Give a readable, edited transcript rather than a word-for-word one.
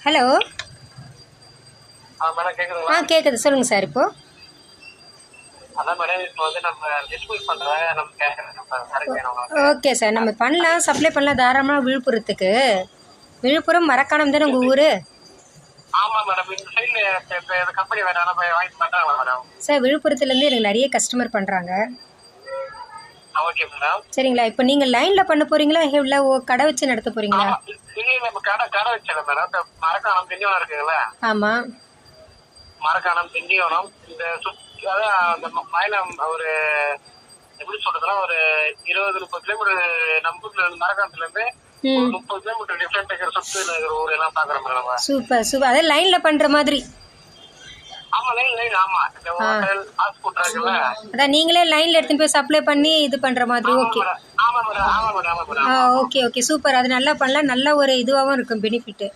Hello. Madam கேக்குதுங்களா? கேட்குது. சொல்லுங்கள் சார். இப்போது அதான் மேடம் இப்போ வந்து நம்ம டிஸ்ட்ரிபியூட் பண்ணுறதாக நம்ம கேட்குறோம் சரக்கு வேணும். ஓகே சார், நம்ம பண்ணலாம், சப்ளை பண்ணலாம் தாராளமாக. விழுப்புரத்துக்கு, விழுப்புரம் மரக்காணம் தானே உங்கள் ஊர்? ஆமாம் மேடம். இந்த சைடில் இப்போ இந்த கம்பெனி வேறு யாரும் போய் வாங்கி பண்ணுறாங்களா மேடம்? சார், விழுப்புரத்துலேருந்து எனக்கு நிறைய கஸ்டமர் பண்ணுறாங்க. Okay madam. சரிங்களா? இப்போ நீங்கள் லைனில் பண்ண போகிறீங்களா இல்லை கடை வச்சு நடத்த போகிறீங்களா? இல்லை நம்ம கடை வச்சிடலாம் மேடம். இப்போ மரக்காணம் திண்டிவனம் இருக்குங்களா? ஆமாம். மரக்காணம் திண்டிவனம் இந்த அதான் அந்த மயிலம் ஒரு எப்படி சொல்றதுன்னா ஒரு 20-30 கிலோமீட்டர் நம்ம மரக்காணத்துலேருந்து 30 கிலோமீட்டர் டிஃப்ரெண்ட் இருக்கிற சுற்று இருக்கிற ஊர் எல்லாம் பார்க்குறோம் மேடம். Super super. அதே லைனில் பண்ணுற மாதிரி. ஆமா லைன் ஆமா. இந்த ஹோட்டல் ஹாஸ்பிட்டல் இருக்குல்ல, அதான் நீங்களே லைனில் எடுத்துன்னு போய் சப்ளை பண்ணி இது பண்ணுற மாதிரி. ஓகே. ஆமா மேடம். Okay okay, super. அது நல்லா பண்ணலாம், நல்ல ஒரு இதுவாகவும் இருக்கும், பெனிஃபிட்டு.